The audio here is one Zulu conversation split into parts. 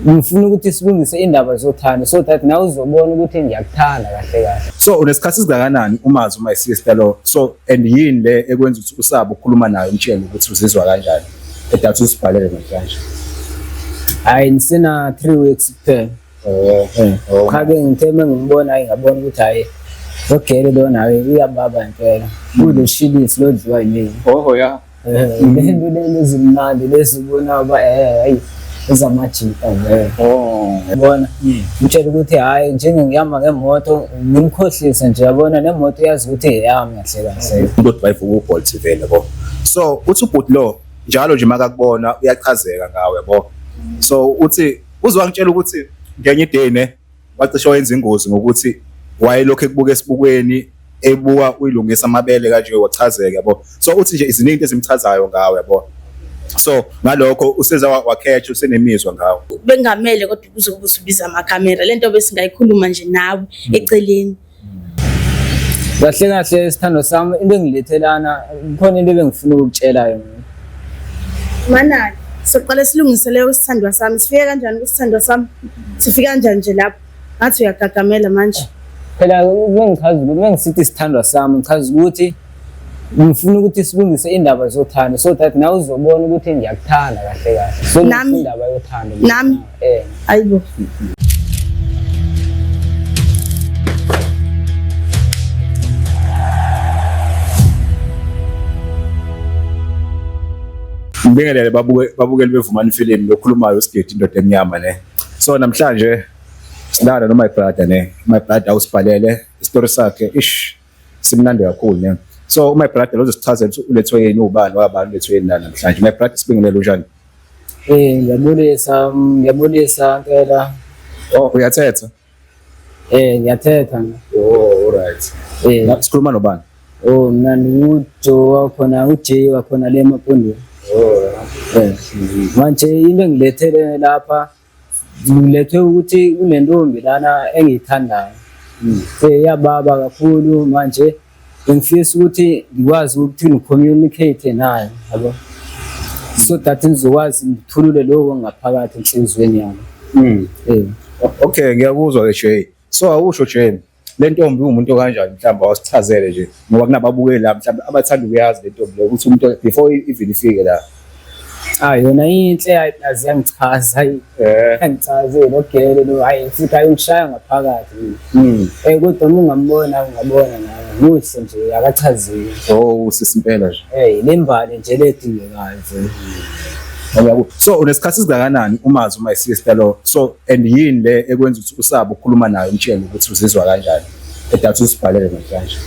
ngifuna ukuthi silungise indaba zothando so that nawe uzobona ukuthi ngiyakuthanda kahle kahle. So unesikhathi singakanani umazi uma sister lo so and yini le ekwenza ukuthi usaba ukukhuluma naye umtshele ukuthi uzizwa kanjani edatha usibhalele manje? Hayi nisena 3 weeks kuphela. Khake ngitheme ngibona ngabona ukuthi hayi ogele lo nawe uyababa impela kulo shilisi lodliwa yini. Ya Lento lezimnandi lesibona ba hayi ezamajita vele. Yabona ngitshela ukuthi hayi njenge ngihamba ngemoto ngimkhohlisa nje yabona nemoto yazi ukuthi eyami kahle kahle. Umuntu drive uBolt vele yabo. So uthi uBolt lo njalo nje makakubona uyachazeka ngawe yabo. So uthi uzwangitshela ukuthi ngenye iday ne wacishe wenza ingozi ngokuthi wayelokho ekubuka esibukweni ebuka uyilungisa amabele kanje wachazeka yabo. So uthi nje iziningi ezimchazayo ngawe yabo. So ngalokho useza wakhetha usenemizwa ngawo. Bengamele kodwa kuze kube usubiza amakamera lento besingayikhuluma nje nawe eceleni. Kahle kahle sithando sami into engilethelana khona into ebengifuna ukutshela yona. Manani soqala silungisele usithandwa sami sifike kanjani kusithandwa sami sifika kanjani nje lapho ngathi uyagagamela manje. Phela mengisithi sithandwa sami ngichaza ukuthi ngifuna ukuthi silungise indaba zothando so that nawe uzobona ukuthi ngiyakuthanda kahle kahle. So indaba yothando. Nami ayibo. Ngibingelele babukeli bevumani film lokhulumayo uSigidi indoda emnyama ne. So namhlanje lana no my brother ne. My brother usibhalele istory sakhe simnandi kakhulu ne. So my brother uzosichazela ukuthi ulethwe yini ubani wabani ulethwe yini namhlanje. My brother sibingelele unjani? Ngiyabulisa ngela. Uyathetha? Ngiyathetha. Alright. Sikhuluma nobani? Mina nguJo wakhona uJay wakhona le Mapondweni. Manje into engilethele lapha ngilethwe ukuthi kunentombi lana engiyithandayo. Yababa kakhulu manje ngifisa ukuthi ngikwazi ukuthi ngicommunicate naye yabo. So that ngizokwazi ngithulule lokho ngaphakathi enhlizweni yami. Okay ngiyakuzwa ke Jay. So awusho Jay le ntombi umuntu kanjani mhlawumbe awasichazele nje ngoba kunababukeli la mhlawumbe abathanda ukuyazi le ntombi ukuthi umuntu before even ifike la. Yona inhle aziyangichaza ngichazile ogele lo hayi futhi ayongishaya ngaphakathi. Kodwa uma ungambona ungabona nawe muhle nje akachazile. Usisimpela nje. Lembali nje ledingekayo nje. So unesikhathi singakanani umazi uma sister lo so and yini le ekwenza ukuthi usaba ukukhuluma naye umtshele ukuthi uzizwa kanjani edatha usibhalele manje?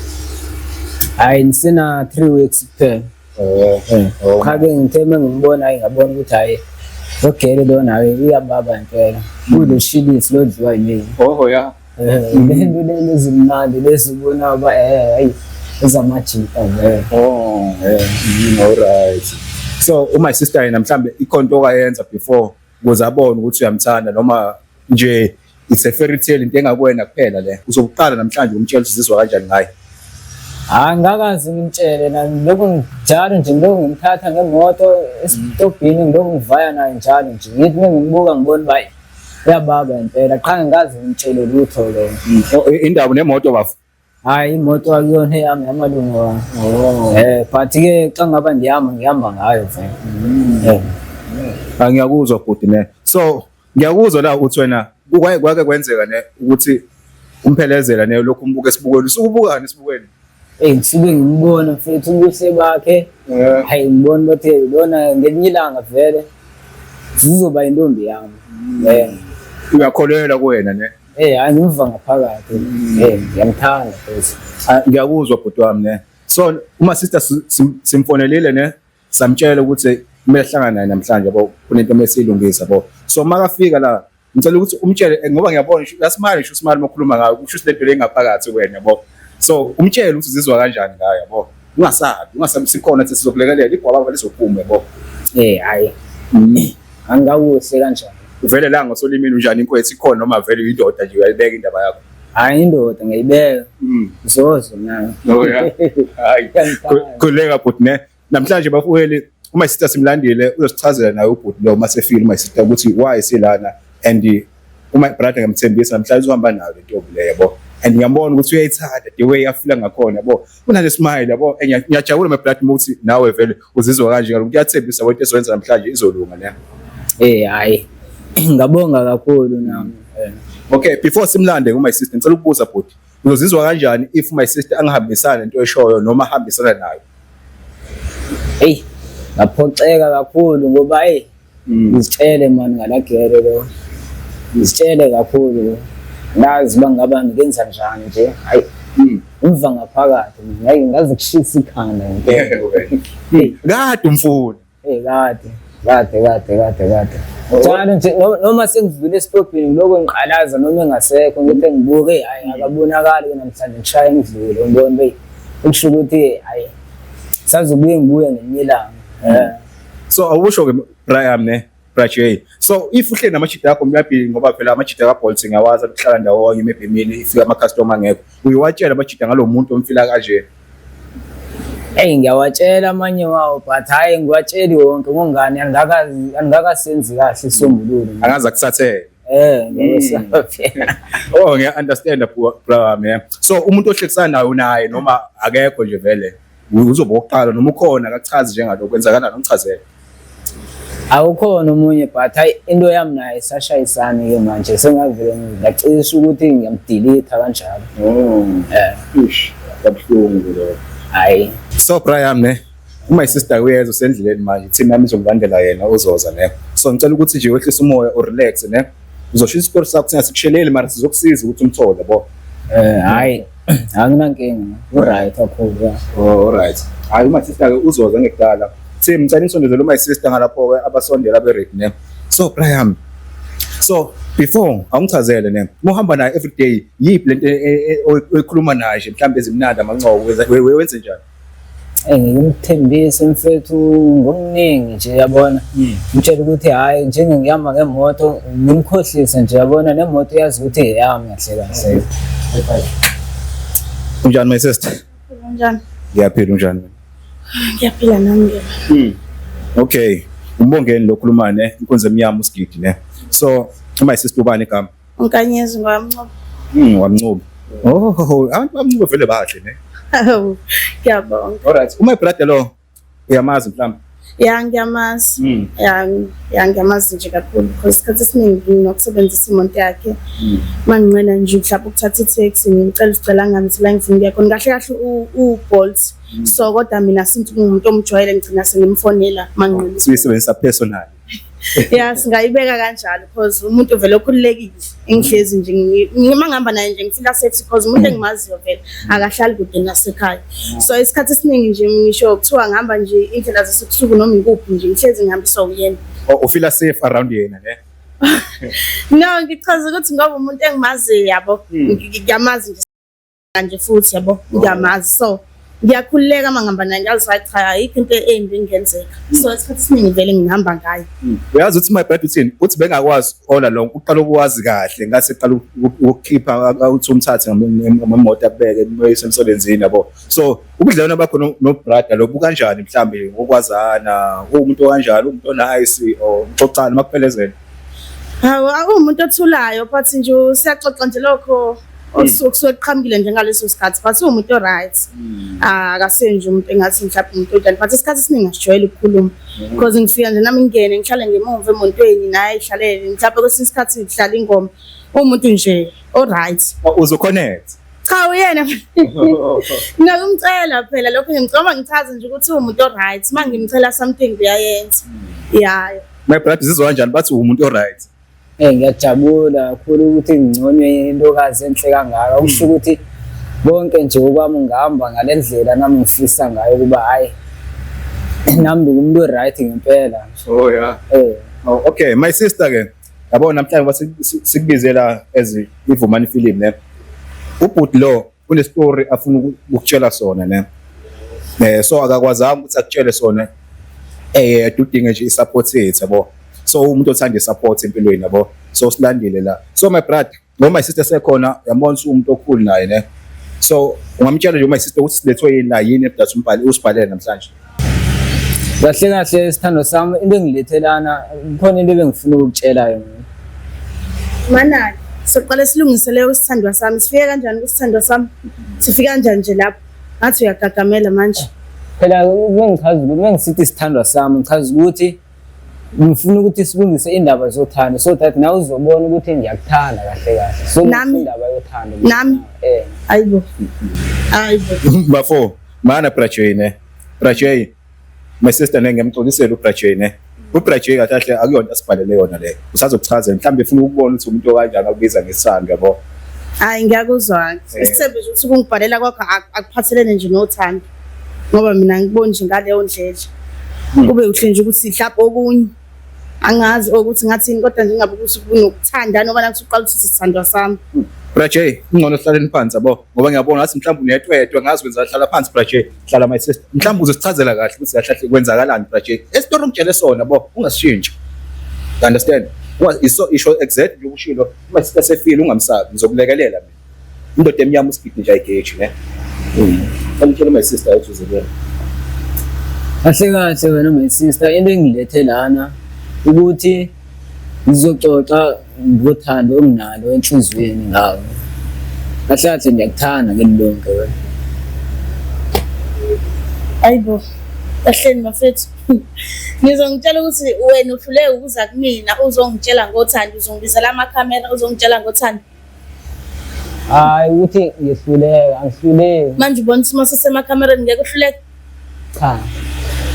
Hayi nisena 3 weeks kuphela. Khake ngitheme ngibona ngabona ukuthi hayi ogele lo nawe uyababa impela kulo shilisi lodliwa yini. Ya Lento lezimnandi lesibona ba hayi ezamajita vele. Alright. So my sister yena mhlambe ikhonto okayenza before ukuze abone ukuthi uyamthanda noma nje it's a fairy tale into engakwena kuphela le uzokuqala namhlanje umtshela usizizwa kanjani ngaye? Ngakazi ngimtshele lokho njalo nje lokho ngimthatha ngemoto esitobhini lokho ngivaya naye njalo nje ngithi ngimbuka ngibona bayi uyababa impela qha ngazi ngimtshele lutho lo. Indaba nemoto bafu? Hayi imoto akuyona eyami yamalungu wami. But ke xa ngaba ngihamba ngayo vele. Ngiyakuzwa bhuti ne. So ngiyakuzwa la ukuthi wena kwake kwenzeka ne ukuthi umphelezela ne lokho umbuka esibukweni usubukani esibukweni? Ngisuke ngimbona mfethu ubuhle bakhe. Hayi ngibona ukuthi lona ngelinye ilanga vele zizoba intombi yami. Uyakholelwa kuwena ne? Angiva ngaphakathi. Ngiyamthanda futhi. Ngiyakuzwa bhuti wami ne. So uma sister simfonelile ne samtshela ukuthi kumele hlangana naye namhlanje yabo kunento mesiyilungisa yabo. So makafika la ngicela ukuthi umtshele ngoba ngiyabona lasimali ngisho usimali mokhuluma ngayo kusho lento lengaphakathi kuwena yabo. So umtshele ukuthi uzizwa kanjani ngayo yabo. Ungasabi sikhona ukuthi sizokulekelela igwaba lizophuma yabo. Hayi. Angawuhle kanjani. Uvele la ngosolimini unjani inkwethu ikhona noma vele uyindoda nje uyayibeka indaba yakho? Hayi indoda ngiyibeka. Zozo nayo. Hayi. Khuleka bhuti ne. Namhlanje bafoweli uma sister simlandile uzosichazela naye ubhuti lo masefile uma sister ukuthi why silana and uma brother ngamthembisa namhlanje uhamba nayo le ntombi le yabo and ngiyambona ukuthi uyayithanda the way afila ngakhona yabo unale smile yabo ngiyajabula my brother ukuthi nawe vele uzizwa kanje ngalo kuyathembisa ukuthi esiwenza namhlanje izolunga ne hayi ngabonga kakhulu nami okay before simlande ku my sister ngicela ukubuza bhuti uzizwa kanjani if my sister angihambisana into eshoyo noma ahambisana nayo ngaphoxeka kakhulu ngoba ngizitshele man ngalagere lo ngizitshele kakhulu ngazi bangaba ngenza njani nje hayi umva ngaphakathi ngeke ngaze kushisa ikhanda kade umfuni kade njalo nje noma sengidlule esitobhini lokho ngiqalaza noma engasekho ngithi ngibuke hayi akabonakali namhlanje ngishaya ngidlule ngibone ukusho ukuthi hayi sazobuye ngibuye ngelinye ilanga so awusho ke Brian ne Brache so if uhle namachita akho myabi ngoba phela amachita ka Bolt ngiyawazi ukuhlala ndawonye maybe mina ifika ama customer ngekho uyawatshela amachita ngalomuntu omfila kanje ngiyawatshela amanye wawo but hayi ngiwatsheli wonke ngongani angakasenzi kahle isombululo angaza akuthathele ngiyasaphela ngiya understand Brian so umuntu ohlekisana naye noma akekho nje vele uzoba oqala noma ukhona akachazi njengalokho kwenzakala nomchazele awukhona umunye but hayi into yami naye sashayisana ke manje sengavele ngacisha ukuthi ngiyamdelete kanjalo kabuhlungu lo hayi so Brian ne my sister uyeza usendleleni manje thina nami izongibandela yena uzoza ne so ngicela ukuthi nje wehlise umoya o relax ne uzoshisa isikoro sakho thina sikushelele mara sizokusiza ukuthi umthole yabo hayi anginankinga right kakhulu alright hayi my sister ke uzoza ngekudala ngicela nisondezele my sister ngalapho ke abasondela abe-ready ne so Brian so before awungichazele ne uhamba naye every day yiphi lento oyikhuluma naye nje mhlawumbe ezimnandi amancobo wenze njani ngimthembise mfethu ngokuningi nje yabona ngitshela ukuthi hayi njenge ngihamba ngemoto ngimkhohlisa nje yabona nemoto yazi ukuthi eyami kahle kahle unjani my sister Unjani? ngiyaphila unjani Ngiyaphila nami okay umbongeni lokhuluma ne inkonzo emnyama usigidi ne so my sister ubani igama uNkanyezi ngwamncobo wamncobo abantu bamncobo vele bahle ne ngiyabonga alright my brother lo uyamazi mhlawumbe ngiyamazi ngiyamazi nje kakhulu because isikhathi esiningi nginokusebenzisa imoto yakhe mangincela nje mhlawumbe ukuthatha i-taxi ngicela usicela ngangithela ngifuna ukuya khona kahle kahle u-Bolt so kodwa mina since ngumuntu omjwayele ngicina sengimfonela mangincela siyisebenzisa personal singayibeka kanjalo because umuntu vele okhululekile engihlezi nje ngihamba naye nje ngifila safe because umuntu engimaziyo vele akahlali kude nasekhaya so isikhathi esiningi nje ngisho kuthiwa ngihamba nje indlela zasekusuku noma ikuphi nje ngihlezi ngihambiswa uyena ufila safe around yena ne no ngichaza ukuthi ngoba umuntu engimaziyo yabo ngiyamazi nje futhi yabo ngiyamazi so ngiyakhululeka mangihamba naye ngazi cha ayikho into embi engenzeka so isikhathi esiningi vele ngihamba ngayo uyazi ukuthi my brother uthini uthi bengakwazi all along uqala ukwazi kahle ngase qala ukukhipha uthi umthathe ngemoto akubeke emsebenzini yabo so ubudlelwano bakho no brother lo bukanjani mhlambe ngokwazana umuntu kanjalo umuntu onice or uxoxana makuphelezela umuntu othulayo but nje siyaxoxa nje lokho okusuqhamukile nje ngaleso sikhathi but umuntu right akasenje umuntu engathi mhlawumbe umuntu onjani but isikhathi esiningi ngasijwayele ukukhuluma because ngifika nje nami ngene ngihlale ngemuva emontweni naye ihlalele mhlawumbe kwesinye isikhathi ngihlala ingoma umuntu nje alright uzoconnect cha uyena ngiyamcela phela lokho ngicela ngichaze nje ukuthi umuntu alright mangimcela something uyayenza my brother sizwa kanjani bathi umuntu alright ngiyajabula kakhulu ukuthi ngiconywe intokazi enhle kangaka ukusho ukuthi bonke nje okwami ngihamba ngalendlela nami ngifisa ngayo kuba hayi nami umuntu right ngempela okay my sister ke yabona namhlanje sikubizela as ivumani film ne ubhuti lo une story afuna ukutshela sona ne so akakwazanga ukuthi akutshele sona udinga nje isupport yethu yabo so umuntu othanda support empilweni yabo so silandile la so my brother no my sister sekhona yabona umuntu okhulu naye ne so ungamtshela nje my sister ukuthi silethwe yini la yini ebdathi umbhali usibhalele namhlanje kahle kahle isithando sami into engilethelana khona into ebengifuna ukutshela yona Manani, soqala silungisele usithandwa sami. Sifike kanjani kusithandwa sami? Sifika kanjani nje lapho? Ngathi uyagagamela manje. Phela mengichaza ukuthi mengisithi isithandwa sami ngichaza ukuthi ngifuna ukuthi silungise indaba zothando so that nawe uzobona ukuthi ngiyakuthanda kahle kahle. So indaba yothando. Nami. Ayibo. Bafo, mana Prajay. Prajay. My sister nengemxolisela uPrajay. uPrajay kahle akuyona asibhalele yona le. Usazochaza mhlambe ufuna ukubona ukuthi umuntu kanjani akubiza ngesandla yabo. Hayi ngiyakuzwa. Isithembe ukuthi ukungibhalela kwakho akuphathelene nje nothando. Ngoba mina ngibona nje ngaleyo ndlela. Kube uhle nje ukuthi mhlawumbe okunye angazi ukuthi ngathini kodwa nje ngabe ukuthi kunokuthanda noma nakuthi uqala ukuthi sithandwa sami. Prajay, ngcono hlaleni phansi yabo ngoba ngiyabona ngathi mhlawumbe unetwetwe ngazi kwenza hlala phansi Prajay. Hlala my sister. Mhlawumbe uzosichazela kahle ukuthi kahle kwenzakalani Prajay. Esitori ungitshele sona bo ungasishintsha. You understand? Isho exactly ukushilo uma sister sefile ungamsabi ngizokulekelela mina. Indoda emnyama usigidi nje ayigeji ne. Ngitshela my sister ukuthi uzebona. Kahle kahle wena my sister into engilethe lana ukuthi ngizoxoxa ngothando onginalo enhlizweni ngawe. Kahle kahle ngiyakuthanda ngelonke wena. Ayibo. Kahleni mafethu. Ngizongitshela ukuthi wena uhluleke ukuza kumina uzongitshela ngothando uzongibizela amakhamera uzongitshela ngothando. Hayi uthi ngihluleka angihluleki. Manje ubona isimo sesemakhamereni ngeke uhluleke. Cha.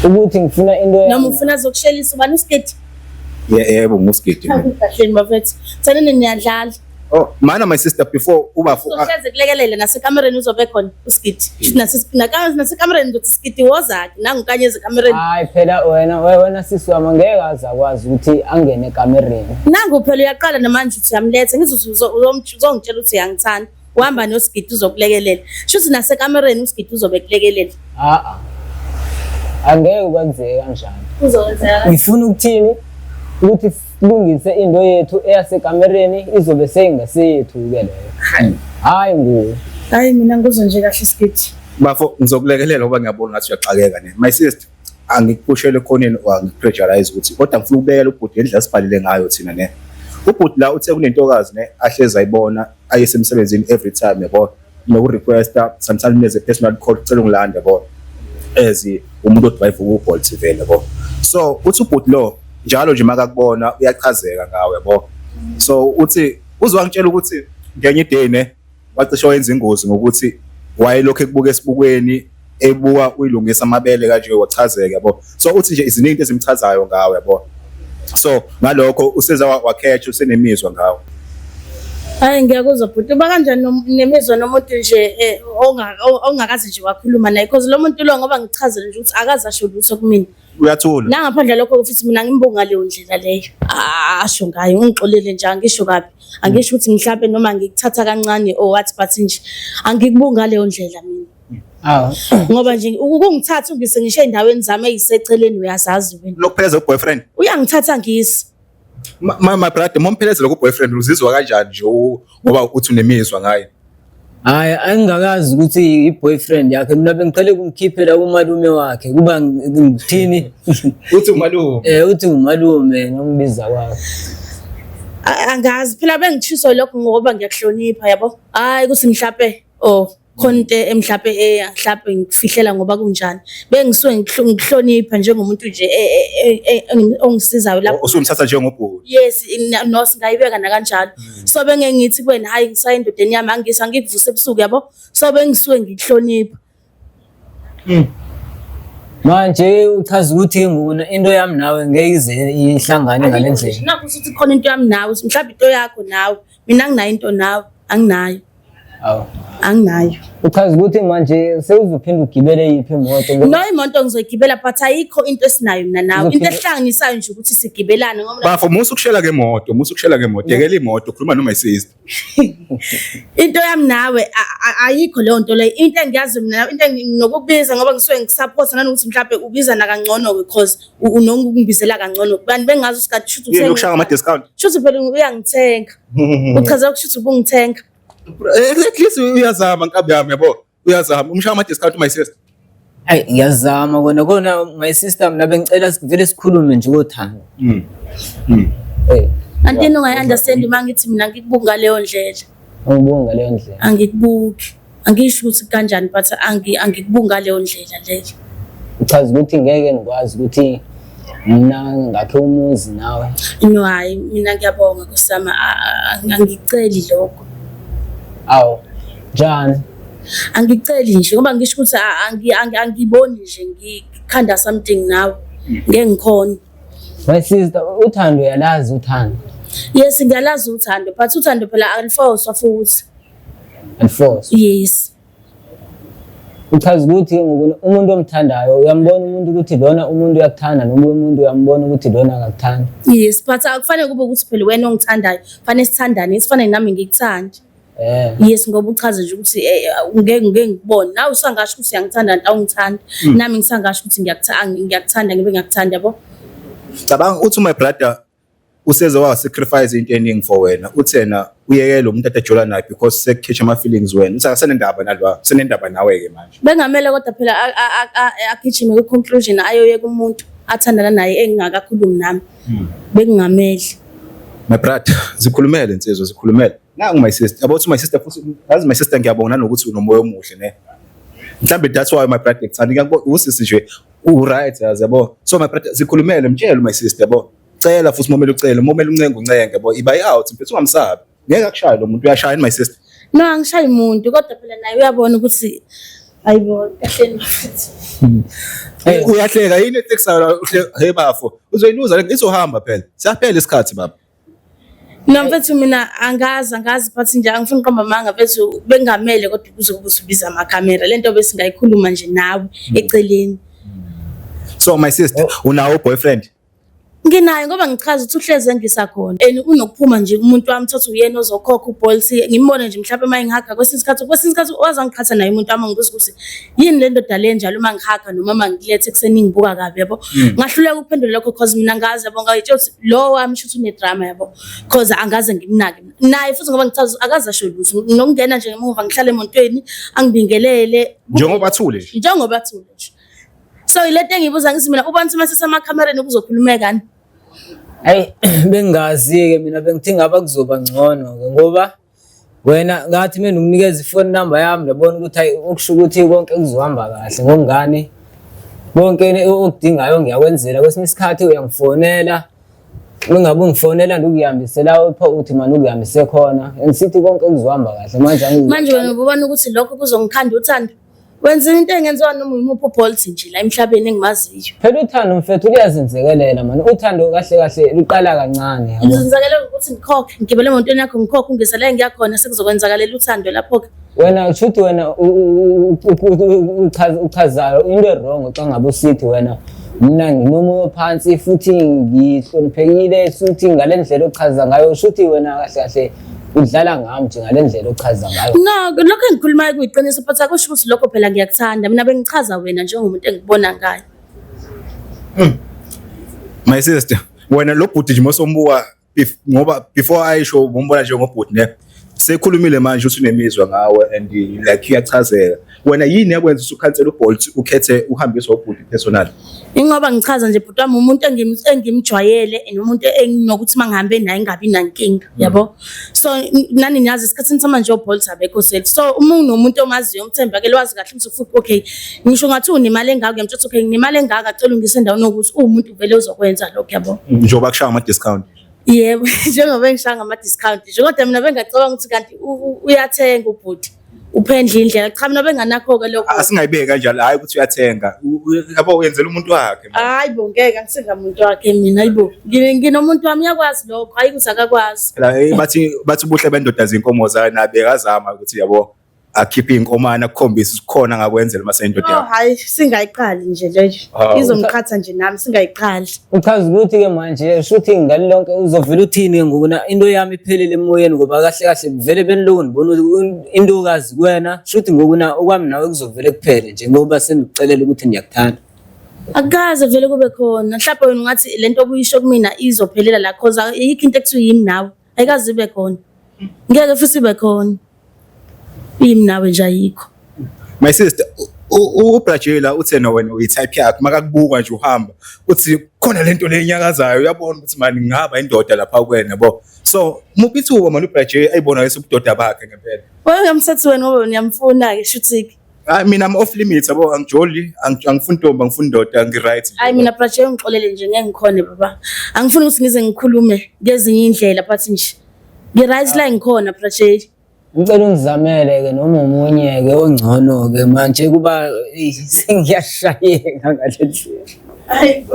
Ukuthi ngifuna into noma ufuna zokushelisa ubani usigidi. Yebo ngusigidi mina. Kahleni mafethu. Tsanini niyadlala. Oh, mana my sister before ubafu. Uhleze kulekelele nasekamereni uzobe khona usigidi. Nasekamereni ndothi isigidi wozakhe nangikanyeze ekamereni. Hayi phela wena sisi wami ngeke azakwazi ukuthi angene ekamereni. Nangu phela uyaqala namanje uthi uyamlethe ngizothi uzongitshela ukuthi uyangithanda. Uhamba nosigidi uzokulekelela. Shuthi nasekamereni usigidi uzobe kulekelela. Angeke kwenzeke kanjani. Uzokwenzeka. Ngifuna ukuthini? Ukuthi silungise into yethu eyasekamereni izobe seyingaseyethu ke leyo. Hayi nguwe. Hayi mina ngizwe nje kahle isigidi. Bafo ngizokulekelela ngoba ngiyabona ngathi uyaxakeka ne. My sister angikupushele khoneni angipressurize ukuthi kodwa ngifuna ukubekela ubhuti endlela sibhalile ngayo thina ne. Ubhuti la uthe kunentokazi ne ahleza ayibona ayesemsebenzini every time yabo. No requesta sometimes neze personal call ucela ngilanda yabo. Ezi umuntu odrive uBolt vele yabo. So uthi ubhuti lo njalo nje makakubona uyachazeka ngawe yabo. So uthi uzwangitshela ukuthi ngenye day ne wacishe wenza ingozi ngokuthi wayelokho ekubuka esibukweni ebuka uyilungisa amabele kanje wachazeka yabo. So uthi nje iziningi ezimchazayo ngawe yabo. So ngalokho useza wakhetha usenemizwa ngawe. Hayi ngiyakuzwa bhuti uba kanjani nemizwa nomuntu nje ongakazi nje wakhuluma naye because lo muntu lo ngoba ngichazele nje ukuthi akazi asho lutho kumina. Uyathula. Nangaphandle lokho futhi mina ngimbonga leyo ndlela leyo. Asho ngayo ungixolele nje angisho kabi. Angisho ukuthi mhlawumbe noma ngikuthatha kancane or what but nje angikubonga leyo ndlela mina. Ngoba nje ukungithatha ungise ngisho endaweni zami eyiseceleni uyazazi wena. Lokupheleza uboyfriend. Uyangithatha ngisi. My brother momphelezela ku boyfriend uzizwa kanjani nje ngoba uthi unemizwa ngaye? Hayi angingakazi ukuthi iboyfriend yakhe mina bengicela ukumkhiphela kumalume wakhe kuba ngithini uthi umalume uthi umalume ngombiza kwakhe. Angazi phela bengithiswa lokho ngoba ngiyakuhlonipha yabo. Hayi kuthi mhlawumbe khonte emhlawumbe mhlawumbe ngifihlela ngoba kunjani. Bengisuke ngikuhlonipha njengomuntu nje ongisizayo lapho. Usumthatha njengobhuti. Yes no singayibeka na kanjalo. So benge ngithi kuwena hayi ngisayindodeni yami angikuvuse ebusuku yabo. So bengisuke ngikuhlonipha. Manje uchaza ukuthi nguna into yami nawe ngeke ize ihlangane ngalendlela. Nakho uthi khona into yami nawe mhlawumbe into yakho nawe mina nginayo into nawe anginayo. Anginayo. Uchaza ukuthi manje sewuzophinda ugibele yiphi imoto? No imoto ngizoyigibela but ayikho into esinayo mina nawe. Into ehlanganisayo nje ukuthi sigibelane ngoba bafo musu kushela ke moto, yekela imoto ukhuluma noma isister. Into yami nawe ayikho leyo nto leyo. Into engiyazi mina into nginokubiza ngoba ngisuke ngisupport nanokuthi mhlawumbe ubiza na kangcono because unongungibizela kangcono. Bani bengazi usikhathi shothi uthenga. Uyokushaya ama discount. Shothi phela uyangithenga. Uchaza ukuthi ubungithenga. At least uyazama nkabi yami yabo. Uyazama umshaya ama discount my sister. Hayi ngiyazama kona my sister mina bengicela sivele sikhulume nje ngothando. kanti yena ungayi-understand uma ngithi mina ngikubuka ngaleyo ndlela. Angibonga ngaleyo ndlela. Angikubuki, angisho ukuthi kanjani but angikubuki ngaleyo ndlela leyo. Uchaza ukuthi ngeke ngikwazi ukuthi mina ngakhe umuzi nawe. No, hayi mina ngiyabonga kusama, angiceli lokho. Awu John, angiceli nje ngoba ngisho ukuthi angiboni nje ngikhanda something nawe ngeke ngikhona. my sister, uthando uyalazi uthando. Yes, ngiyalazi uthando but uthando phela alifoswa futhi. Alforce. Yes. Uchaza ukuthi umuntu omthandayo uyambona umuntu ukuthi lona umuntu uyakuthanda noma umuntu uyambona ukuthi lona akakuthanda. Yes, but akufanele kube ukuthi phela wena ongithandayo fanele sithandane, sifane nami ngikuthande. Yes, ngoba uchaza nje ukuthi ngeke ngikubone nawe usangasho ukuthi uyangithanda nta ungithanda nami ngisangasho ukuthi ngiyakuthanda ngibe ngiyakuthanda yabo. Cabanga uthi my brother useze wa sacrifice into eningi for wena uthena uyekela umuntu atajola naye because sekukhesha ama feelings wena usanendaba nalwa senendaba nawe ke manje Bengamele kodwa phela agijime ku conclusion ayoyeka umuntu athandana naye engakakhulumi nami. Bengamele my brother zikhulumele insizwe zikhulumele nangu my sister about my sister futhi yazi my sister ngiyabonga nanokuthi unomoya omuhle ne mhlambe that's why my brother ngithanda ngiyabona usisi nje right yabo so my brother zikhulumele mtshela my sister yabo cela futhi momela ucela momela uncenga uncenge yabo iba out mfethu ungamsabi ngeke akushaya lo muntu uyashaya my sister. No, angishayi umuntu kodwa phela naye uyabona ukuthi ayibona kahle mfethu. Uyahleka yini etexayo hey bafo uzoyiluza ngizohamba phela siyaphela isikhathi baba. No mfethu mina angazi but nje angifuni uqamba manga mfethu bengamele kodwa kuzokuba usubiza ama camera lento bese ngayikhuluma nje nawe eceleni. So my sister unawo boyfriend? Nginayo ngoba ngichaza ukuthi uhleze ngisakhona unokuphuma nje umuntu wami uthatha uyena ozokhokha uBolt ngimbone nje mhlawumbe mayengihaga kwesinye isikhathi wazangikhatha naye umuntu wami ngibuza ukuthi yini le ndoda le njalo uma ngihaga noma mangilethe ekseni ngibuka kabi yabo ngahluleka ukuphendula lokho because mina ngazi yabo ngayitshela lo wami shuthi une drama yabo because angaze ngimnake naye futhi ngoba ngichaza akaza sho lutho nokungena nje ngemuva ngihlale emontweni angibingelele njengoba bathule nje so ilete ngibuza ngithi mina ubantu mase samakamereni kuzokhulumeka kani. Hey bengazi ke mina bengithi ngaba kuzoba ngcono ke ngoba wena ngathi mina unginikeza ifone number yami labona ukuthi ukusho ukuthi konke kuzohamba kahle ngongane bonke okudingayo ngiyakwenzela kwesinye isikhathi uyangifonela ungabe ungifonela ndukuyihambisela upha uthi manje ukuyihambise khona ngisithi konke kuzohamba kahle manje wena ubona ukuthi lokho kuzongikhanda uthando wenza into engenziwa noma umupho Bolt nje la emhlabeni engimaziyo. Phela uthando mfethu liyazenzekelela manje uthando kahle luqala kancane yabo. Ngizenzakelela ukuthi ngikhokhe ngigibele emontweni yakho ngikhokhe ungezelela ngiyakhona sekuzokwenzakalela uthando lapho ke. Wena ushuthi wena uchazayo into wrong xa ngabe usithi wena mina nginomoya phansi futhi ngihloniphekile futhi ngalendlela ochaza ngayo ushuthi wena kahle udlala ngami nje ngalendlela ochaza ngayo. No, lokho engikhuluma kuyiqiniso but akusho ukuthi lokho phela ngiyakuthanda mina bengichaza wena njengomuntu engibona ngayo. My sister wena lo bhuti nje mosombuka ngoba before ayisho umbona nje ngobhuti ne sekhulumile manje uthi unemizwa ngawe and like uyachazela wena yini yakwenza usukhansela uBolt ukhethe uhambise ubhuti personal. Ingoba ngichaza nje bhuti wami umuntu engimjwayele nomuntu enginokuthi mangihambe naye ingabi nankinga yabo so nani niyazi isikhathini samanje uBolt abekho self so uma unomuntu omaziyo umthembakele wazi kahle ukuthi futhi okay ngisho ngathi unemali engaka ngiyamtshela okay nginemali engaka acela ungise endaweni ukuthi umuntu vele uzokwenza lokho yabo njoba kushaya ama discount. Yebo njengoba ngishanga ama discount nje kodwa mina bengacabanga ukuthi kanti uyathenga ubhuti uphendla indlela cha mina benganakho ke lokho asingayibeki kanjalo hayi ukuthi uyathenga yabo uyenzela umuntu wakhe hayi bo ngeke ngisenga umuntu wakhe mina hayibo nginomuntu wami yakwazi lokho hayi ukuthi akakwazi la bathi ubuhle bendoda zinkomo zana bekazama ukuthi yabo akhiphe inkomana ukukhombisa ukukhona ngakwenzela masendoda yakho. Hayi singayiqali nje leyo izomkhatha nje nami singayiqali. Uchaza ukuthi ke manje shuthi ngale lonke uzovela uthini ngokuna into yami iphelele emoyeni ngoba kahle vele benilokho ngibona intokazi kuwena shuthi ngokuna okwami nawe kuzovela kuphele nje ngoba sengikucelela ukuthi ngiyakuthanda. Akaze vele kube khona mhlawumbe wena ungathi lento obuyisho kumina izophelela la cause ayikho into ekuthiwa yimi nawe ayikaze ibe khona ngeke futhi ibe khona yimi nawe nje ayikho. My sister uBrajela uthena wena uyitype yakhe makakubuka nje uhamba uthi khona lento lenyakazayo uyabona ukuthi mani ngihamba indoda lapha kuwena yabo. So muphi ithuba manje uBraje ayibona ubudoda bakhe ngempela. Ngamsethi wena ngoba niyamfuna ke shuthi. Mina I'm off limits yabo angijoli angifuni ntombi angifuni indoda ngiright. Hayi mina Braje ungixolele nje ngeke ngikhone baba. Angifuni ukuthi ngize ngikhulume ngezinye indlela but nje ngiright la ngikhona Braje. Ngicela ungizamele ke noma umunye ke ongcono ke manje kuba sengiyashayeka ngalendlela. Hayi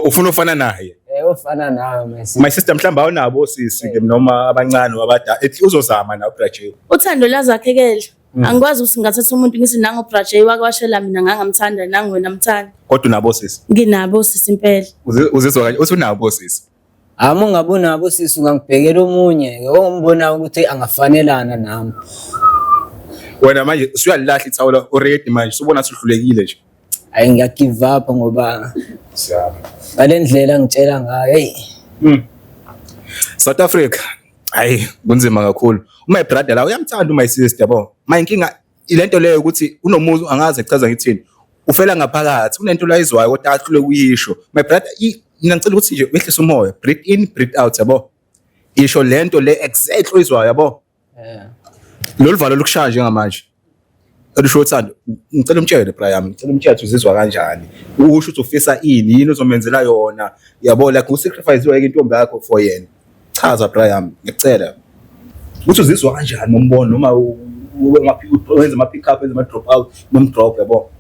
Ufuna ufana naye. Ofana nawe My sister mhlamba awunabo osisi ke noma abancane wabada ethi uzozama na uBraje. uthando lazakhekela. Angikwazi ukuthi ngathatha umuntu ngithi nango Braje wake washela mina ngangamthanda nangwena namthanda. Kodwa unabo osisi. Nginabo sisi impela. Uzizwa kanje uthi unabo osisi. Uma ngabonabo sisi ungangibhekela omunye ke ongimbona ukuthi angafanelana nami. Wena manje usuyalilahla ithawula already manje usubona sihlulekile nje. Hayi ngiyagive up ngoba ngalendlela ngitshela ngayo hey. South Africa hayi kunzima kakhulu. My brother la uyamthanda my sister yabo. My inkinga ilento leyo ukuthi unomuntu angaze echaza ngithini. Ufela ngaphakathi unento la izwayo kodwa ahlule kuyisho. My brother mina ngicela ukuthi nje wehlise umoya, breathe in, breathe out yabo. Isho lento le exactly izwayo yabo. Lo valo lokushaya njengamanje. Elisho uthando ngicela umtshele Brian, ngicela umtshele uzizwa kanjani. Usho ukuthi ufisa ini, yini uzomenzela yona. Yabo like usacrifice yeke intombi yakho for yena. Chaza Brian, ngicela. Uthi uzizwa kanjani nombono noma wenza ama pick up wenza ama drop out noma drop yabo.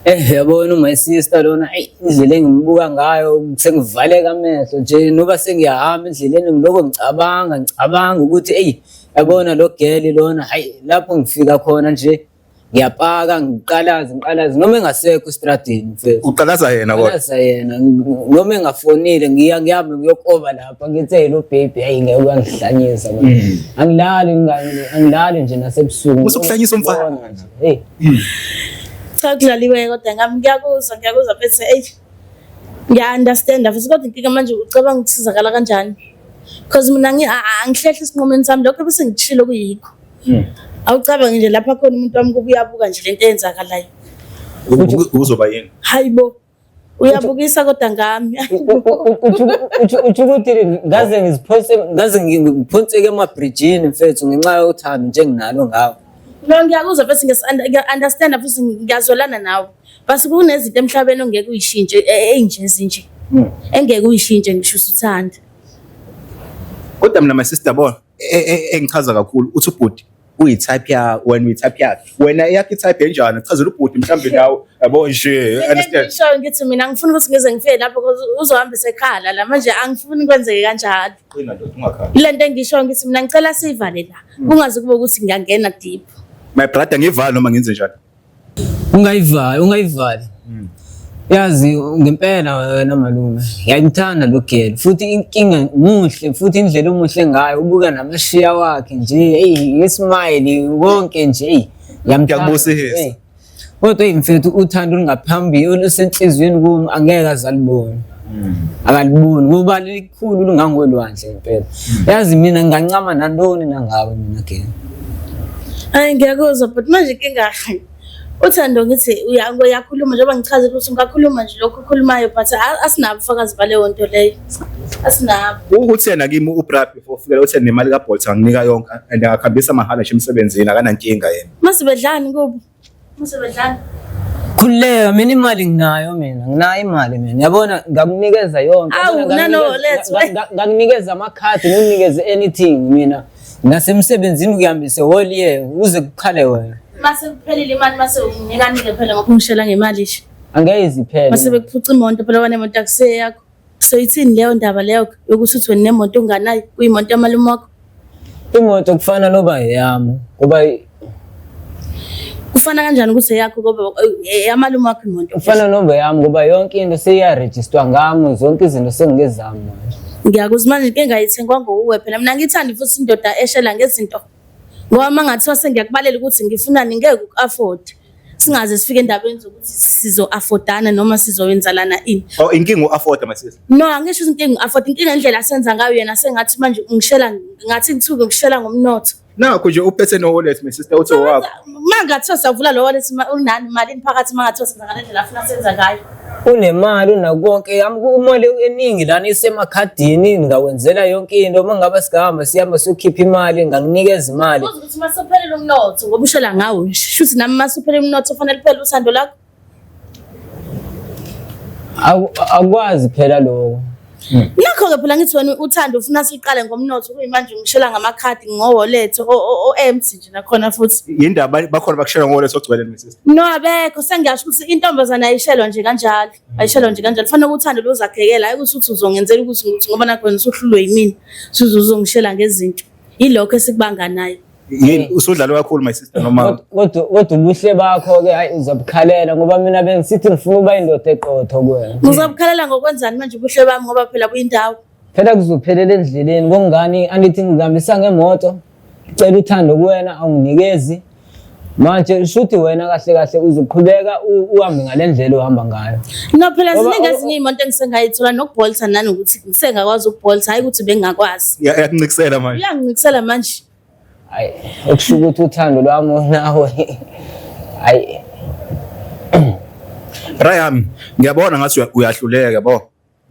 Yabona my sister lona indlela engimbuka ngayo sengivaleka amehlo nje noba sengiyahamba endleleni ngiloko ngicabanga ukuthi hey yabona lo girl lona hayi lapho ngifika khona nje ngiyapaka ngiqalaza noma engasekho estradini mfethu. Uqalaza yena kodwa. Uqalaza yena noma engafonile ngiyahamba ngiyokoba lapha ngithi hey lo baby hayi ngeke uyangihlanyisa manje. Angilali nje nasebusuku. Usukuhlanyisa umfana. Hey. Sakudlaliwe kodwa ngiyakuzwa bese hey ngiya understand futhi kodwa inkinga manje ucabanga ukuthi sizakala kanjani because mina angihlehla isinqomeni sami lokho bese ngitshilo kuyikho awucabange nje lapha khona umuntu wami kubuyabuka nje lento eyenzakalayo uzoba yini hayibo uyabukisa kodwa ngami uthi ukuthi ngaze ngiphonseke emabridgini mfethu ngenxa yothando njenginalo ngawo. No ngiyakuzwa bese ngiya-understand futhi ngiyazolana nawe. Base kunezinto emhlabeni ongeke uyishintshe enje ezinje. Engeke uyishintshe ngisho usuthanda. Kodwa mina my sister bona engichaza kakhulu uthi ubhuti uyitype ya wena uyitype yakhe. Wena yakhe itype enjani? Chazela ubhuti mhlambe nawe yabo nje understand. Ngisho ngithi mina ngifuna ukuthi ngize ngifike lapho uzohamba esekhala la manje angifuni kwenzeke kanjalo. Qina ndoda ungakhala. Lento engisho ngithi mina ngicela sivale la. Kungaze kube ukuthi ngiyangena deep. My brother ngivala noma ngenze njani? Ungayivali. Yazi ngempela wena malume. Ngiyayithanda lo girl. Futhi inkinga muhle futhi indlela omuhle ngayo ubuka namashiya wakhe nje. Hey, ismile wonke nje. Hey, ngiyakubusisa. Kodwa imfethu uthando lingaphambili olusenhlizweni kimi angeke azalibona. Akaliboni ngoba likhulu lungangolwandle impela. Yazi mina ngigancama nantoni nangawe mina girl. Hayi ngiyakuzwa but manje inkinga uthando ngithi uyakhuluma njengoba ngichazela ukuthi ungakhuluma nje lokho okhulumayo but asinabo ufakazi baleyo nto leyo asinabo. Ukuthi yena kimi uBrad before ufika uthi nemali kaBolt anginika yonke and akakhambisa mahala nje emsebenzini akanankinga yena. Mase bedlani kubo? Mase bedlani? Khuleka mina imali nginayo mina nginayo imali mina yabona ngakunikeza yonke ngakunikeza amakhadi ngokunikeza anything mina nasemsebenzini ukuyambise whole year uze kukhale wena. Mase kuphelile imali mase ungikanike phela ngoba ungishela ngemali nje. Angeke iziphele. Mase bekuphuca imoto phela wanemoto akuseyakho. So ithini leyo ndaba leyo yokuthi uthi wena nemoto unganayo kuyimoto yamalume wakho? Imoto kufana loba yami ngoba kufana kanjani ukuthi eyakho ngoba yamalume wakho imoto? Kufana loba yami ngoba yonke into seyiyaregister ngami zonke izinto sengingezami manje. Ngiyakuzwa manje ke ngayithengwa nguwe phela mina ngithanda futhi indoda eshela ngezinto ngoba mangathiwa sengiyakubalela ukuthi ngifunani ngeke uku-afford singaze sifike endabeni zokuthi sizo-affordana noma sizowenzalana ini. Oh inkinga u-afforda my sister? No angisho inkinga u-afford inkinga indlela asenza ngayo yena sengathi manje ungishela ngathi ngithuke ngishela ngomnotho. Nakho nje uphethe no wallet my sister uthi wakho. Mangathiwa savula lo wallet unani imali phakathi mangathiwa senza ngale ndlela afuna senza ngayo. unemali unakonke imali eningi lana isemakhadini ngawenzela yonke into mangaba sigahamba siyamba siyokhipha imali nganginikeza imali ukuthi masophelele umnotho ngoba ushela ngawo shuthi nami masophelele umnotho fanele phela usando lakho akwazi phela lokho nakho ke phela ngithi wena uthando ufuna siqale ngomnotho kuyimanje ngishela ngamakhadi ngo-wallet o-empty nje nakhona futhi yindaba bakhona bakushela ngo-wallet ogcwele sister no abekho sengiyasho ukuthi intombazana ayishelwa nje kanjalo ayishelwa nje kanjalo fanele uthando luzakhekela hayi ukuthi uzongenzela ukuthi ngoba nakho wena usuhlulwe yimini uzongishela ngezinto yilokho esikubanga nayo yini usudlalo kakhulu my sister noma kodwa ubuhle bakho ke hayi uzabukhalela ngoba mina bengisithi ngifuna ukuba indoda eqotho kuwena uzabukhalela ngokwenzani manje ubuhle bami ngoba phela kuyindawo phela kuzophelela endleleni ngongani andithi ngihambisa ngemoto cela uthando kuwena awunginikezi manje shuthi wena kahle kahle uzoqhubeka uhambe ngalendlela ohamba ngayo no phela ziningi ezinye imoto engisengayithola nokubolta nani ukuthi ngisengakwazi ukubolta hayi ukuthi bengingakwazi yakuncikisela manje uyangincikisela manje hayi ekusho ukuthi uthando lwami nawe hayi Ryan ngiyabona ngathi uyahluleka yabo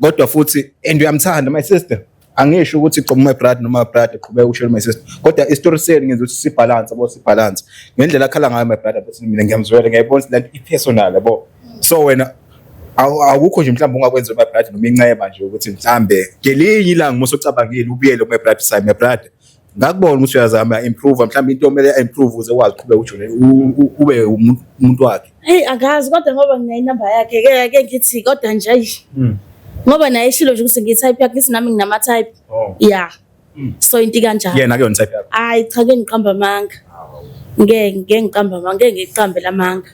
kodwa futhi and uyamthanda my sister angisho ukuthi gcoma my brother noma brother qhubeka ushela my sister kodwa istory sale ngenza ukuthi sibalance yabo sibalance ngendlela akhala ngayo my brother bese mina ngiyamzwela ngiyayibona lento ipersonal yabo so wena awukho nje mhlawumbe ungakwenza my brother noma inceba nje ukuthi mhlambe ngelinye ilanga mosocabangile ubuyele my brother side my brother ngakubona ukuthi uyazama improve mhlawumbe into omele improve uze wazi uqhubeka ujule ube umuntu wakhe hey angazi kodwa ngoba nginayinamba yakhe ke ngithi kodwa nje ngoba naye ishilo nje ukuthi ngitype yakhe sinami nginama type yeah so into kanjalo yena ke yona type yakhe hayi cha ke ngiqamba amanga ngeke ngiqamba amanga ngeke ngiqambe lamanga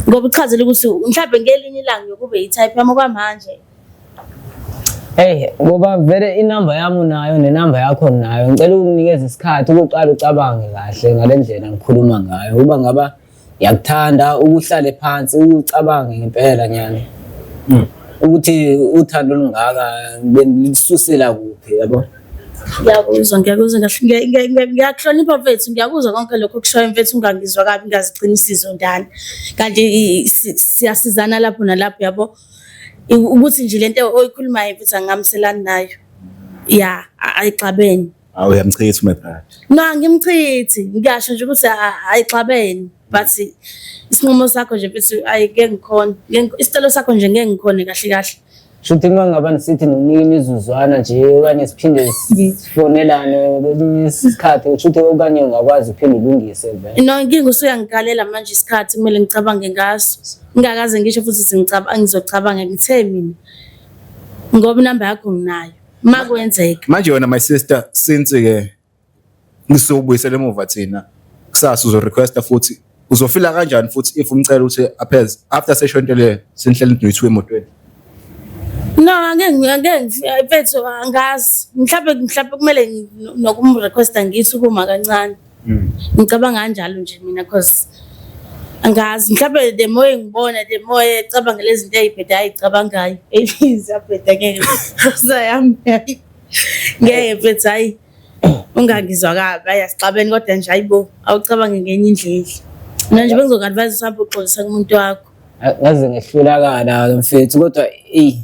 ngoba uchazela ukuthi mhlawumbe ngelinye ilanga yokuba yi-type yami kwamanje hey ngoba vele inamba yami unayo nenamba yakho nayo ngicela ukunikeza isikhathi ukuqala ucabange kahle ngalendlela ngikhuluma ngayo kuba ngaba yakuthanda ukuhlale phansi ucabange ngempela nyana ukuthi uthando lungaka benisusela kuphi yabo ngiyakuzwa ngiyakuhlonipha mfethu ngiyakuzwa konke lokho kushoyo mfethu ungangizwa kabi ngaziqinisisa ndani kanti siyasizana lapho nalapho yabo ukuthi nje lento oyikhulumayo mfethu angamselani nayo ya ayixabene uyamchitha my brother no ngimchithi ngiyasho nje ukuthi ayixabene but isinqumo sakho nje mfethu ayike ngikhona isicelo sakho nje ngeke ngikhone kahle kahle shuthi mangaba nisithi nokunika imizuzwana nje okanye siphinde sifonelane kwesinye isikhathi shuthi okanye ungakwazi uphinde ulungise vele no inkinga usuyangikalela manje isikhathi kumele ngicabange ngaso ngingakaze ngisho futhi ngizocabanga ngithe mina ngoba inamba yakho nginayo makwenzeka manje wena my sister since ke ngisubuyisela emuva thina kusasa uzo requesta futhi uzofila kanjani futhi if umcela ukuthi apheze after session le sinhlele into emotweni no angeke mfethu angazi mhlawumbe kumele nokumrequesta ngithi kuma kancane ngicabanga kanjalo nje mina cause angazi mhlawumbe the more ngibona the more ecabanga lezi zinto ezibhedayo icabangayo please abheda ngeke kusayami ngeke mfethu hayi ungangizwa kabi ayasixabene kodwa nje hayibo awucabange ngenye indlela mina nje bengizoku-advise uhambe uxolisa kumuntu wakho ngaze ngehlulakala mfethu kodwa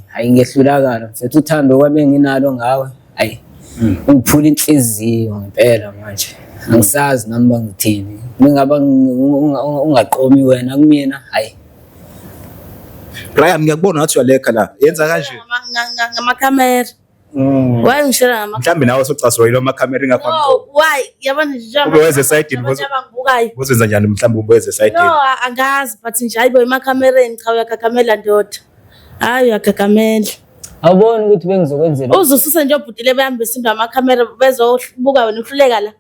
hayi ngehlulakala mfethu uthando kwabe nginalo ngawe hayi ungiphula inhliziyo ngempela manje angisazi nami bangithini ngingaba ungaqomi wena kumina hayi Brian ngiyakubona ngathi uyalekha la yenza kanje ngamakhamera why ngishela ngamakhamera mhlambe nawe socaswa yilo amakhamera ingakho why yabona nje ubeweze side ubuzenza njani mhlambe ubeweze side no angazi but nje hayibo emakhamereni cha uyakhakamela ndoda hayi uyakhakamela awuboni ukuthi bengizokwenzela uzosusa nje obhutile behambisa into amakhamera bezobuka wena uhluleka la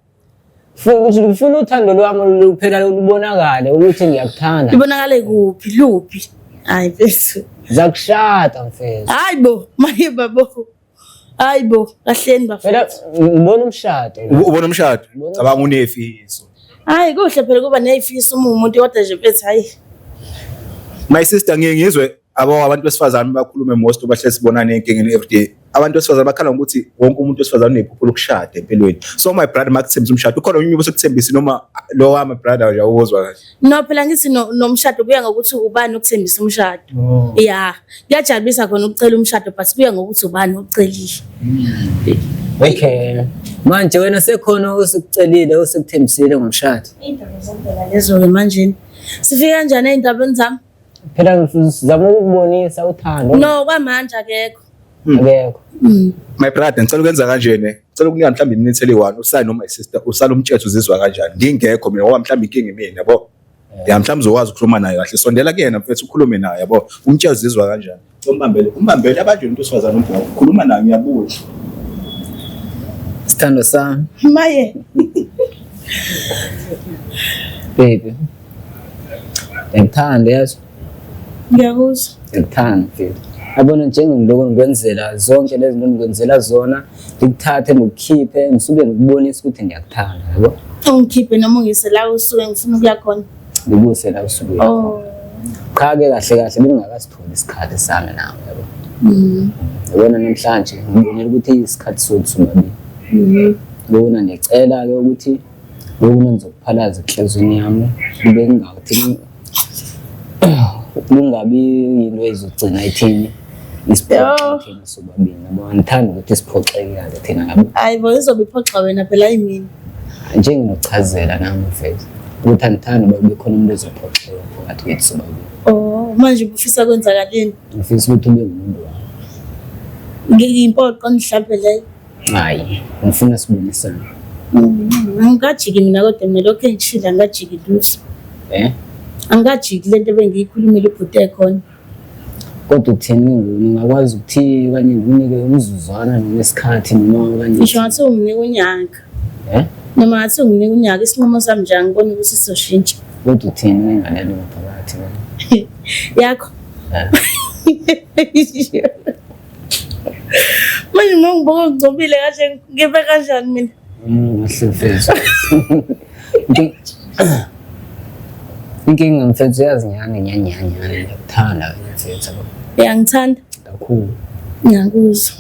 ufuna uthando lwami luphela lubonakale ukuthi ngiyakuthanda libonakale kuphi luphi hayi bese zakushada mfethu hayibo maye babo hayibo kahleni bafethu ngibona umshado ubona umshado cabanga unefiso hayi kuhle phela kuba nefiso umuntu kodwa nje mfethu hayi my sister ngiyengizwe abo abantu besifazane bakhulume most bahlezi sibonana enkingeni everyday. Abantu besifazane bakhala ngokuthi wonke umuntu wesifazane unephupho lokushada empilweni. So my brother makuthembisa umshado ukhona unyubo osekuthembisa noma lo wami brother nje awuzwa kahle. No phela ngithi nomshado kuya ngokuthi ubani ukuthembisa umshado. Yeah, kuyajabulisa khona ukucela umshado but kuya ngokuthi ubani ucelile. Okay. Manje wena sekhona osekucelile osekuthembisile ngomshado. Indaba zempela lezo ke manje. Sifika kanjani eindabeni zami? Phela sizama ukubonisa uthando. No kwamanje akekho. Akekho. My brother ngicela ukwenza kanjene. Ngicela ukunika mhlawumbe iminute eli-1 usale noma isister usale umthetho uzizwa kanjani. Ngingekho mina ngoba mhlawumbe inkinga imini yabo. Ya mhlawumbe uzokwazi ukukhuluma naye kahle. Sondela kuyena mfethu ukhulume naye yabo. Umthetho uzizwa kanjani. Umbambele abanje umuntu osifazana umbhoko. Ukhuluma naye ngiyabuza. Sithando sami. Maye. Baby. Ngithanda yazi. Ngiyakuzwa. Ngithanda mfethu. Yabona njengomloko ngikwenzela zonke lezi zinto ngikwenzela zona, ngikuthathe ngokukhiphe, ngisuke ngikubonisa ukuthi ngiyakuthanda, yabo. Ungikhiphe noma ungise la usuke ngifuna ukuya khona. Ngibuse la usuke. Oh. Cha-ke kahle bengingakasitholi isikhathi sami nawe, yabo. Yabona namhlanje ngibonela ukuthi isikhathi sothu sobabili. Ngibona ngiyacela-ke ukuthi lokhu nizokuphalaza enhlizweni yami, kube ngawuthi kungabi yinto ezogcina ithini isiphoxa thina sobabili nabo angithandi ukuthi siphoxeke kahle thina nabo. Hayi bo izobe iphoxa wena phela yimini. Njenginokuchazela nami mfethu ukuthi angithandi ukuba kube khona umuntu ezophoxeka phakathi kwethu sobabili. Oh manje ufisa kwenzakaleni? Ngifisa ukuthi ube ngumuntu wami. Ngiyimpoqo mhlawumbe leyo. Hayi ngifuna sibonisane. Angikajiki mina kodwa mina lokho engishila angikajiki lutho. Angikajiki lento ebengiyikhulumile ubhuti ekhona. Kodwa uthini ngingakwazi ukuthi kanye nginike umzuzwana noma isikhathi noma kanye. Ngisho ngathi unginike unyaka. Noma ngathi unginike unyaka isinqumo sami nje angiboni ukuthi sizoshintsha. Kodwa uthini nginganele ngaphakathi yakho. Manje ngibonga ngicobile kahle ngibe kanjani mina? Ngihlefeza. Inkinga mfethu yazi nyanya ngiyakuthanda mfethu. Ngiyangithanda kakhulu. Ngiyakuzwa.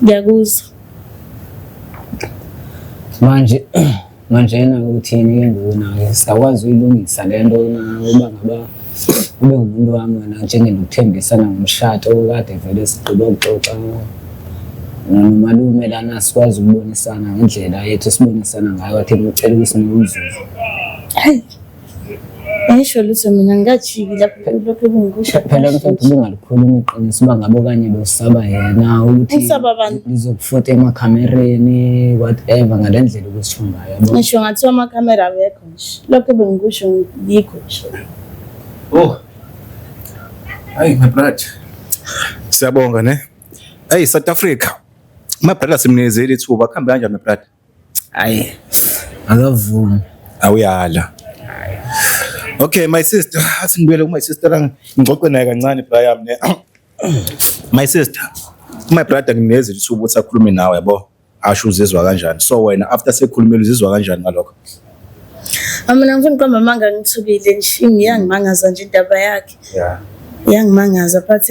Ngiyakuzwa. Manje yena uthini ke ngona sikwazi uyilungisa lento na uba ngaba ube ngumuntu wami wena njengenokuthembisana ngomshado kade vele sigqiba ukuxoxa nomalume lana sikwazi ukubonisana ngendlela yethu sibonisana ngayo athi ngicela ukusinika umzuzu. Hayi. Ngisho lutho mina ngajiki lapho lokho bengikusho phela mfethu bungalikhuluma iqiniso bangabo kanye besaba yena ukuthi lizokufota emakhamereni whatever ngalendlela ukusho ngayo yabo. Ngisho ngathi amakhamera awekho nje lokho bengikusho ngikho nje. Oh. Hayi my brother. Siyabonga ne. Hey South Africa. My brother simnezele ithuba kuhambe kanjani my brother? Hayi. Akavumi. Awuyala. Okay my sister, athi ngibele ku my sister ngixoxe naye kancane Brian ne. My sister. My brother nginezele ithuba ukuthi akhulume nawe yabo. Asho uzizwa kanjani? So wena after sekhulumela uzizwa kanjani ngalokho? Mina ngifuna ukuqamba amanga ngithukile nje ngiyangimangaza nje indaba yakhe. Yeah. Iyangimangaza but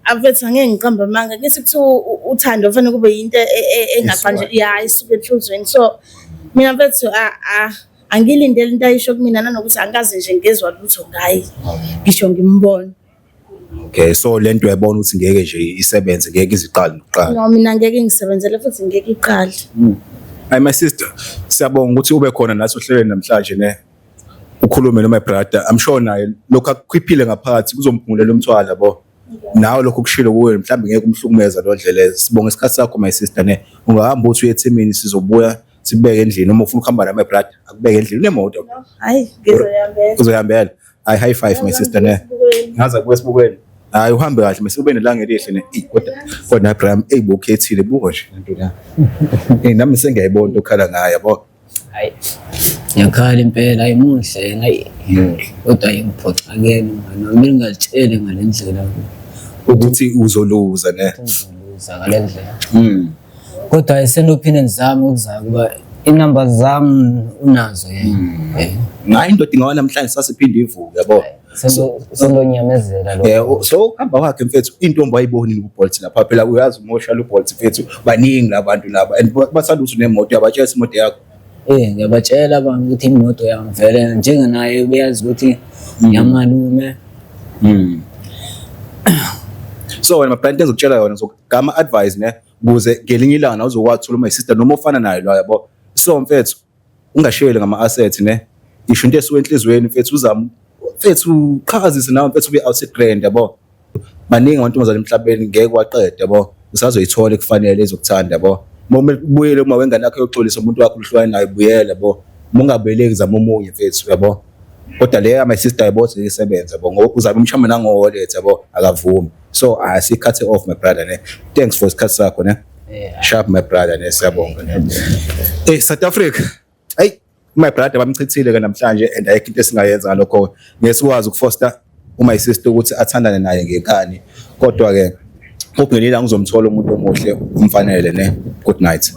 afethu angeke ngiqamba amanga ngithi kuthiwa uthando kufanele kube yinto engaqanje isuke enhlizweni. So mina mfethu angilindele into ayisho kumina nanokuthi angikaze nje ngezwe lutho ngaye. Ngisho ngimbona. Okay so lento uyabona ukuthi ngeke nje isebenze ngeke iziqala nokuqala. No mina ngeke ngisebenzele futhi ngeke iqale. Hi my sister, siyabonga ukuthi ube khona naso hlelweni namhlanje ne. Ukhulume no my brother. I'm sure naye lokho akukhiphile ngaphakathi kuzomphungulela umthwalo yabo. Nawe lokho kushilo kuwe mhlawumbe ngeke umhlukumeza lo ndlela. Sibonga isikhathi sakho my sister ne. Ungahamba uthi uye eThekwini sizobuya sibeke endlini noma ufuna ukuhamba na my brother akubeke endlini unemoto. Hayi ngizoyambela. Uzoyambela. Hayi high five my sister ne. Ngaza kuwe sibukweni. Hayi uhambe kahle mase ube nelanga elihle ne. Kodwa Abraham eyibokhethile buko nje lento la. Nami sengiyayibona ukhala ngaye yabo. Hayi. Ngiyakhala impela ayimuhle hayi. Kodwa ayingiphoxakele noma ngingalitshele ngalendlela ukuthi uzoluza ne. Uzoluza ngalendlela. Kodwa ayisenophinde ngizame ukuza kuba inamba zami unazo yena. Ngayi indoda ingawa namhlanje sasiphinde ivuke yabo. sengonyamezela lo. So ukuhamba kwakhe mfethu intombi ayibonile uBolt lapha phela uyazi umosha uBolt mfethu baningi labantu laba and bathanda ukuthi unemoto yabatshela imoto yakho. Ngiyabachela abantu ukuthi imoto yami vele njengenaye uyazi ukuthi yamalume. So wena maplanti ngizokutshela yona ngama advice ne ukuze ngelinye ilanga uzokwazi my sister noma ufana nayo lo yabo. So mfethu ungashayeli ngama assets ne isho into esuke enhlizweni mfethu uzama mfethu qhakazise nawe mfethu ube outside grand yabo. Baningi abantu omazana emhlabeni ngeke waqeda yabo usazoyithola ekufanele ezokuthanda yabo. Uma ubuyele uma wengane yakho yoxolisa umuntu wakho uhlwane naye buyela yabo. Ungabeleki zama omunye mfethu yabo. Kodwa le my sister yabo isebenza yabo ngoba uzabe umshama nangolethe yabo akavumi. So I see cut it off my brother ne. Thanks for isikhathi sakho ne. Sharp my brother ne siyabonga ne. South Africa. Hey my brother bamchithile ke namhlanje and ayikho into esingayenza ngalokho. Ngesikwazi ukufoster my sister ukuthi athandane naye ngenkani. Kodwa ke ukungelila ngizomthola umuntu omuhle umfanele ne. Good night.